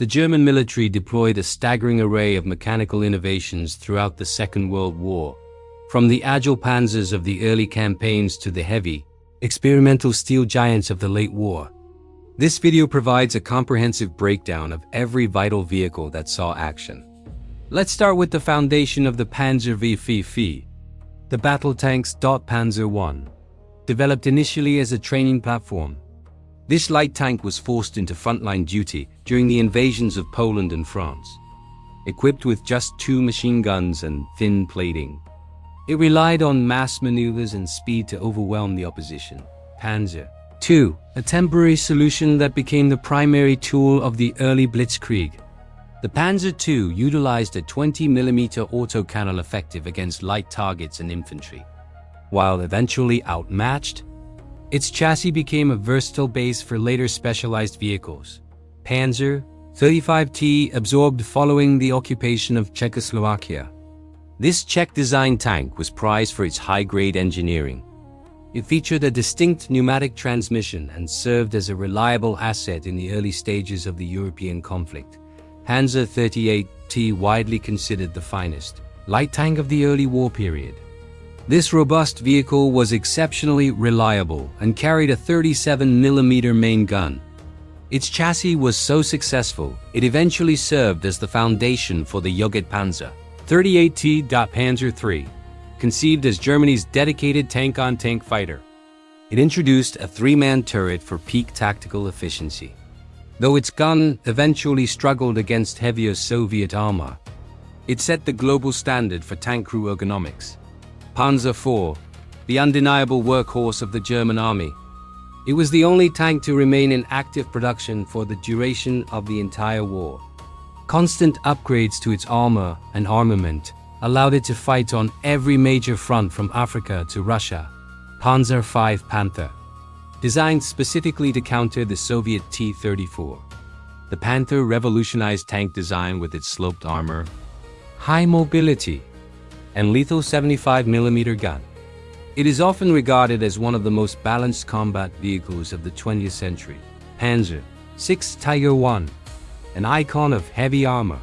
The German military deployed a staggering array of mechanical innovations throughout the Second World War, from the agile Panzers of the early campaigns to the heavy, experimental steel giants of the late war. This video provides a comprehensive breakdown of every vital vehicle that saw action. Let's start with the foundation of the Panzer I, the battle tanks. Panzer I. Developed initially as a training platform, this light tank was forced into frontline duty during the invasions of Poland and France. Equipped with just 2 machine guns and thin plating, it relied on mass maneuvers and speed to overwhelm the opposition. Panzer II, a temporary solution that became the primary tool of the early Blitzkrieg. The Panzer II utilized a 20mm autocannon effective against light targets and infantry. While eventually outmatched, its chassis became a versatile base for later specialized vehicles. Panzer 35T absorbed following the occupation of Czechoslovakia. This Czech-designed tank was prized for its high-grade engineering. It featured a distinct pneumatic transmission and served as a reliable asset in the early stages of the European conflict. Panzer 38T, widely considered the finest light tank of the early war period. This robust vehicle was exceptionally reliable and carried a 37mm main gun. Its chassis was so successful, it eventually served as the foundation for the Jagdpanther. 38T. Panzer III, conceived as Germany's dedicated tank-on-tank fighter. It introduced a 3-man turret for peak tactical efficiency. Though its gun eventually struggled against heavier Soviet armor, it set the global standard for tank crew ergonomics. Panzer IV, the undeniable workhorse of the German army. It was the only tank to remain in active production for the duration of the entire war. Constant upgrades to its armor and armament allowed it to fight on every major front from Africa to Russia. Panzer V Panther, designed specifically to counter the Soviet T-34. The Panther revolutionized tank design with its sloped armor, high mobility, and lethal 75mm gun. It is often regarded as one of the most balanced combat vehicles of the 20th century. Panzer VI Tiger I, an icon of heavy armor.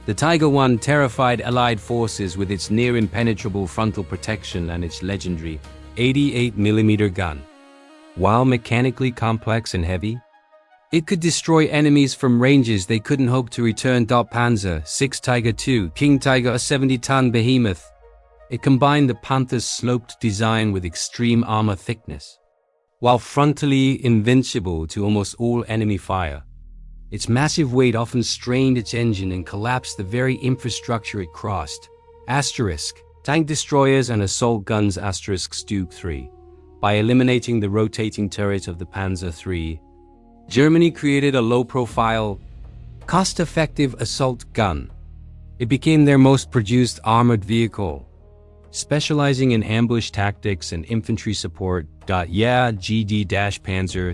The Tiger I terrified Allied forces with its near-impenetrable frontal protection and its legendary 88mm gun. While mechanically complex and heavy, it could destroy enemies from ranges they couldn't hope to return. Panzer VI Tiger II, King Tiger, a 70-ton behemoth. It combined the Panther's sloped design with extreme armor thickness. While frontally invincible to almost all enemy fire, its massive weight often strained its engine and collapsed the very infrastructure it crossed. Tank destroyers and assault guns. StuG III. By eliminating the rotating turret of the Panzer III, Germany created a low-profile, cost-effective assault gun. It became their most produced armored vehicle, specializing in ambush tactics and infantry support. Panzer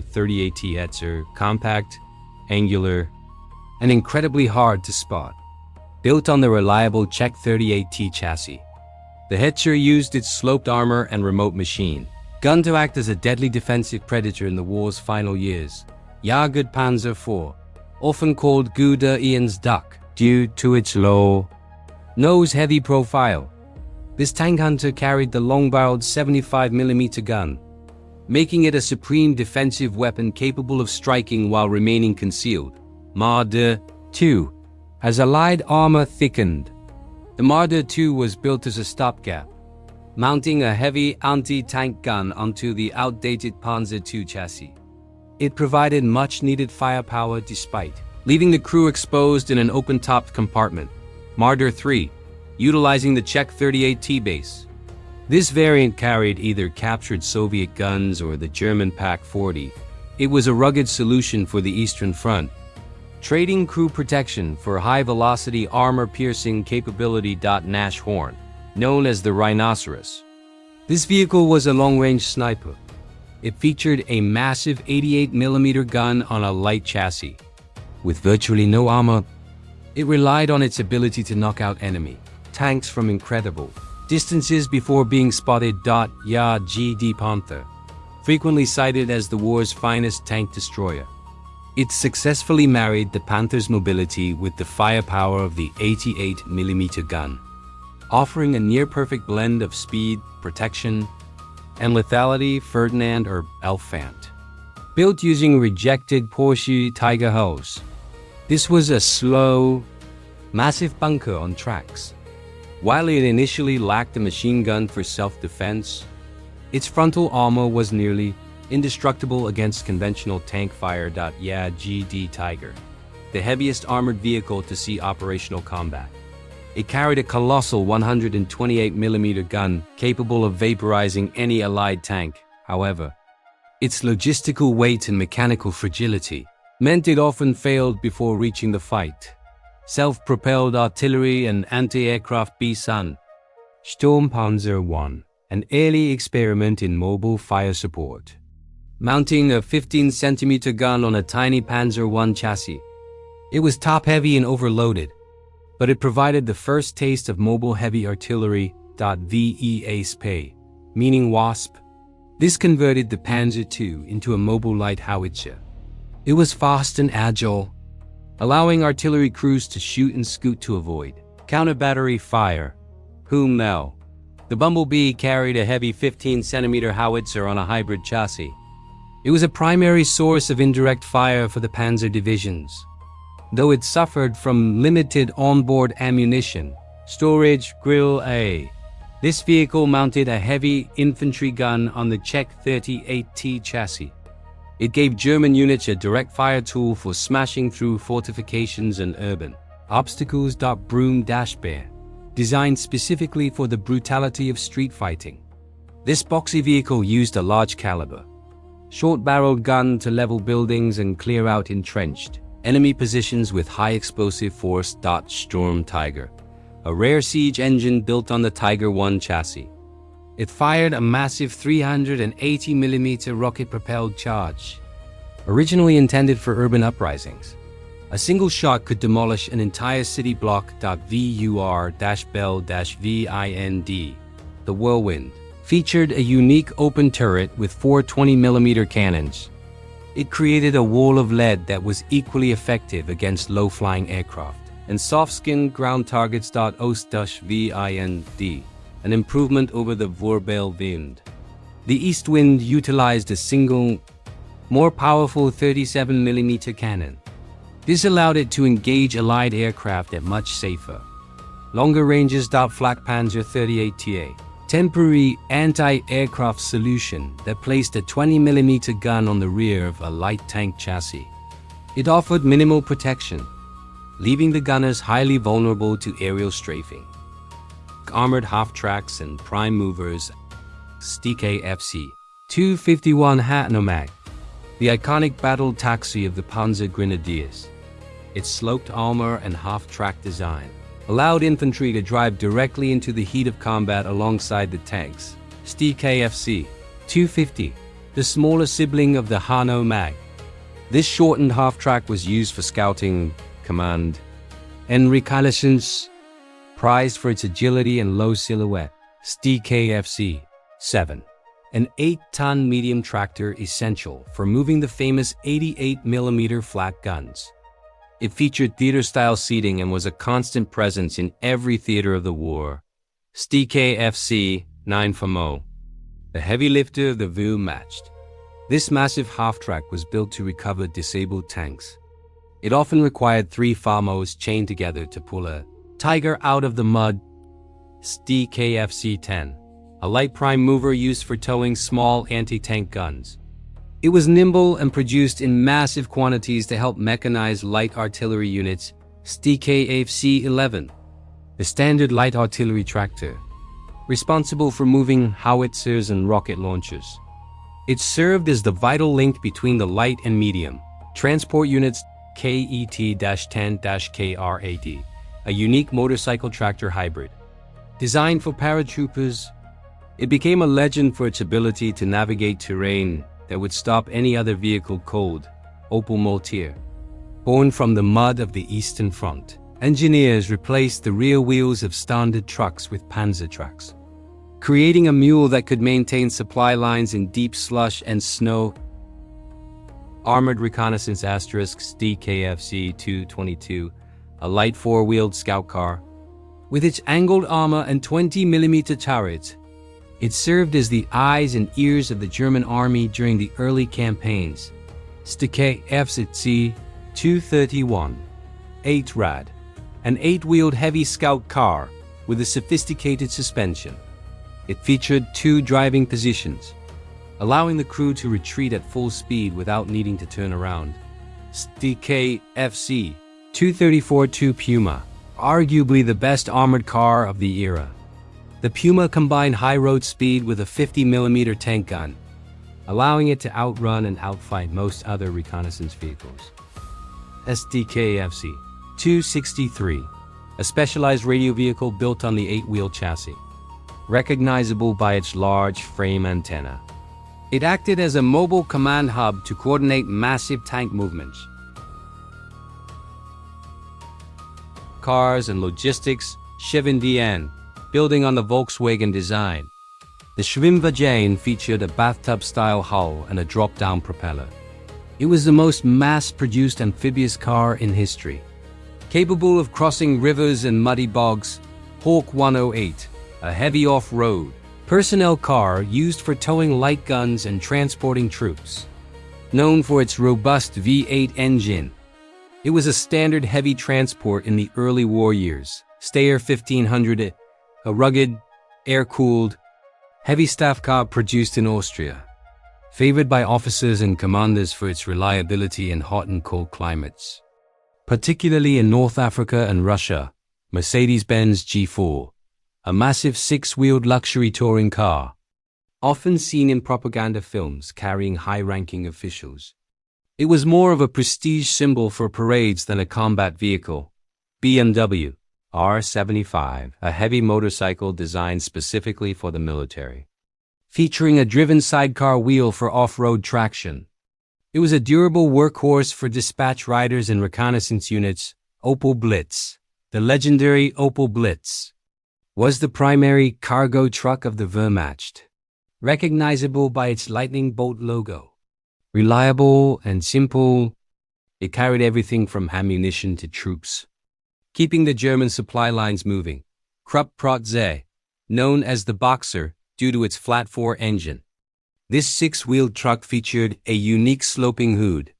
38T Hetzer, compact, angular, and incredibly hard to spot. Built on the reliable Czech 38T chassis, the Hetzer used its sloped armor and remote machine gun to act as a deadly defensive predator in the war's final years. Jagdpanther IV, often called WWII's duck due to its low nose heavy profile. This tank hunter carried the long-barreled 75mm gun, making it a supreme defensive weapon capable of striking while remaining concealed. Marder II, as Allied armor thickened, the Marder II was built as a stopgap, mounting a heavy anti-tank gun onto the outdated Panzer II chassis. It provided much-needed firepower despite leaving the crew exposed in an open-topped compartment. Marder III, utilizing the Czech 38T base. This variant carried either captured Soviet guns or the German Pak-40. It was a rugged solution for the Eastern Front, trading crew protection for high-velocity armor-piercing capability. Nashorn, known as the Rhinoceros. This vehicle was a long-range sniper. It featured a massive 88mm gun on a light chassis. With virtually no armor, it relied on its ability to knock out enemy tanks from incredible distances before being spotted. Jagdpanther, frequently cited as the war's finest tank destroyer. It successfully married the Panther's mobility with the firepower of the 88mm gun, offering a near-perfect blend of speed, protection, and lethality. Ferdinand or Elephant. Built using rejected Porsche Tiger hulls, this was a slow, massive bunker on tracks. While it initially lacked a machine gun for self-defense, its frontal armor was nearly indestructible against conventional tank fire. Jagdtiger, the heaviest armored vehicle to see operational combat. It carried a colossal 128mm gun capable of vaporizing any Allied tank. However, its logistical weight and mechanical fragility meant it often failed before reaching the fight. Self-propelled artillery and anti-aircraft B-Sun. Panzer I, an early experiment in mobile fire support. Mounting a 15cm gun on a tiny Panzer I chassis. It was top-heavy and overloaded, but it provided the first taste of mobile heavy artillery. WWII, meaning wasp. This converted the Panzer II into a mobile light howitzer. It was fast and agile, allowing artillery crews to shoot and scoot to avoid counter-battery fire. Whom now? The Bumblebee carried a heavy 15cm howitzer on a hybrid chassis. It was a primary source of indirect fire for the Panzer divisions, though it suffered from limited onboard ammunition storage. WWII. This vehicle mounted a heavy infantry gun on the Czech 38T chassis. It gave German units a direct fire tool for smashing through fortifications and urban obstacles. Broom-Bear, designed specifically for the brutality of street fighting. This boxy vehicle used a large caliber, short-barreled gun to level buildings and clear out entrenched enemy positions with high explosive force. Tiger, a rare siege engine built on the Tiger I chassis. It fired a massive 380mm rocket-propelled charge, originally intended for urban uprisings. A single shot could demolish an entire city block. VUR-Bell-VIND, the Whirlwind, featured a unique open turret with 4 20mm cannons. It created a wall of lead that was equally effective against low-flying aircraft and soft-skinned ground targets. OST-VIND, an improvement over the Whirlwind. The East Wind utilized a single, more powerful 37mm cannon. This allowed it to engage Allied aircraft at much safer, longer ranges. Flak Panzer 38TA, temporary anti-aircraft solution that placed a 20mm gun on the rear of a light tank chassis. It offered minimal protection, leaving the gunners highly vulnerable to aerial strafing. Armored half-tracks and prime movers. Sd.Kfz 251 Hanomag, the iconic battle taxi of the Panzer Grenadiers. Its sloped armor and half-track design allowed infantry to drive directly into the heat of combat alongside the tanks. Sd.Kfz 250, the smaller sibling of the Hanomag. This shortened half-track was used for scouting, command, and reconnaissance, prized for its agility and low silhouette. Sd.Kfz 7, an 8-ton medium tractor essential for moving the famous 88mm flat guns. It featured theater-style seating and was a constant presence in every theater of the war. Sd.Kfz 9FMO, the heavy lifter of the Wehrmacht. This massive half-track was built to recover disabled tanks. It often required 3 FAMOs chained together to pull a Tiger out of the mud. Sd.Kfz 10, a light prime mover used for towing small anti-tank guns. It was nimble and produced in massive quantities to help mechanize light artillery units. Sd.Kfz 11, the standard light artillery tractor, responsible for moving howitzers and rocket launchers. It served as the vital link between the light and medium transport units. KET-10-KRAD, a unique motorcycle tractor hybrid. Designed for paratroopers, it became a legend for its ability to navigate terrain that would stop any other vehicle cold. Opel Mortier. Born from the mud of the Eastern Front, engineers replaced the rear wheels of standard trucks with Panzer trucks, creating a mule that could maintain supply lines in deep slush and snow. Armored Reconnaissance Sd.Kfz 222, a light four-wheeled scout car. With its angled armor and 20mm turret, it served as the eyes and ears of the German army during the early campaigns. Sd.Kfz 231, 8-rad, an 8-wheeled heavy scout car with a sophisticated suspension. It featured 2 driving positions, allowing the crew to retreat at full speed without needing to turn around. Sd.Kfz 234-2 Puma, arguably the best armored car of the era. The Puma combined high road speed with a 50mm tank gun, allowing it to outrun and outfight most other reconnaissance vehicles. Sd.Kfz 263, a specialized radio vehicle built on the 8-wheel chassis, recognizable by its large frame antenna. It acted as a mobile command hub to coordinate massive tank movements. Cars and logistics, Schwinn, building on the Volkswagen design. The Schwinn featured a bathtub-style hull and a drop-down propeller. It was the most mass-produced amphibious car in history. Capable of crossing rivers and muddy bogs, Hawk 108, a heavy off-road personnel car used for towing light guns and transporting troops. Known for its robust V8 engine, it was a standard heavy transport in the early war years. Steyr 1500, a rugged, air-cooled, heavy staff car produced in Austria, favored by officers and commanders for its reliability in hot and cold climates. Particularly in North Africa and Russia, Mercedes-Benz G4, a massive 6-wheeled luxury touring car, often seen in propaganda films carrying high-ranking officials. It was more of a prestige symbol for parades than a combat vehicle. BMW R75, a heavy motorcycle designed specifically for the military, featuring a driven sidecar wheel for off-road traction. It was a durable workhorse for dispatch riders and reconnaissance units. Opel Blitz, the legendary Opel Blitz, was the primary cargo truck of the Wehrmacht, recognizable by its lightning bolt logo. Reliable and simple, it carried everything from ammunition to troops, keeping the German supply lines moving. Kübelwagen, known as the Boxer due to its flat-4 engine. This 6-wheeled truck featured a unique sloping hood.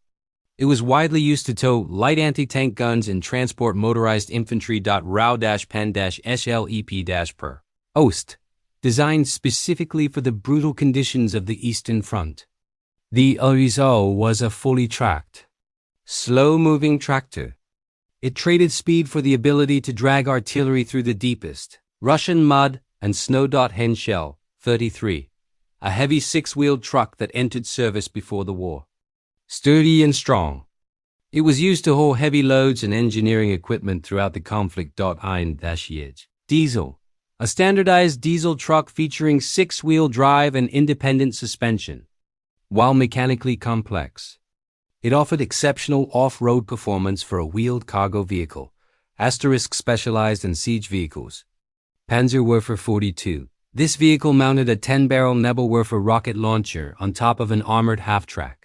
It was widely used to tow light anti-tank guns and transport motorized infantry. Rau-Pen-SLEP-per Ost, designed specifically for the brutal conditions of the Eastern Front. The Orizo was a fully tracked, slow-moving tractor. It traded speed for the ability to drag artillery through the deepest Russian mud and snow. Henschel 33, a heavy 6-wheeled truck that entered service before the war. Sturdy and strong, it was used to haul heavy loads and engineering equipment throughout the conflict. Diesel, a standardized diesel truck featuring 6-wheel drive and independent suspension. While mechanically complex, it offered exceptional off-road performance for a wheeled cargo vehicle. Specialized in siege vehicles. Panzer 42. This vehicle mounted a 10-barrel Nebelwerfer rocket launcher on top of an armored half-track.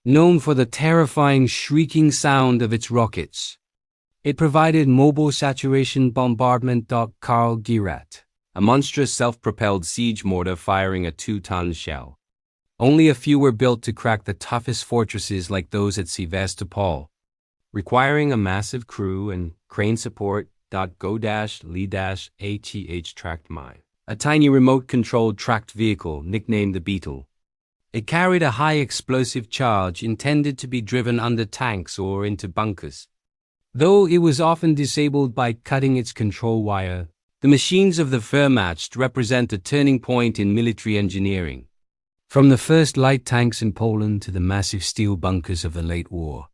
Known for the terrifying shrieking sound of its rockets, it provided mobile saturation bombardment. Karl Girat, a monstrous self-propelled siege mortar firing a 2-ton shell. Only a few were built to crack the toughest fortresses like those at Sevastopol, requiring a massive crew and crane support. Go-Li-ATH tracked mine, a tiny remote-controlled tracked vehicle nicknamed the Beetle. It carried a high explosive charge intended to be driven under tanks or into bunkers. Though it was often disabled by cutting its control wire, the machines of the Wehrmacht represent a turning point in military engineering. From the first light tanks in Poland to the massive steel bunkers of the late war,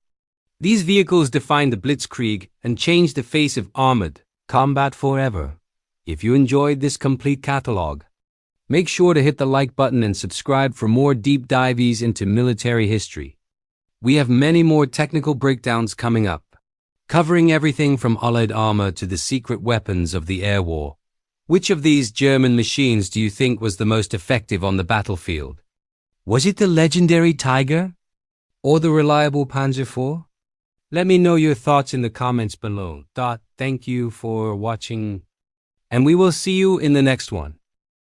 these vehicles defined the Blitzkrieg and changed the face of armored combat forever. If you enjoyed this complete catalog, make sure to hit the like button and subscribe for more deep dives into military history. We have many more technical breakdowns coming up, covering everything from Allied armor to the secret weapons of the air war. Which of these German machines do you think was the most effective on the battlefield? Was it the legendary Tiger? or the reliable Panzer IV? Let me know your thoughts in the comments below. Thank you for watching, and we will see you in the next one.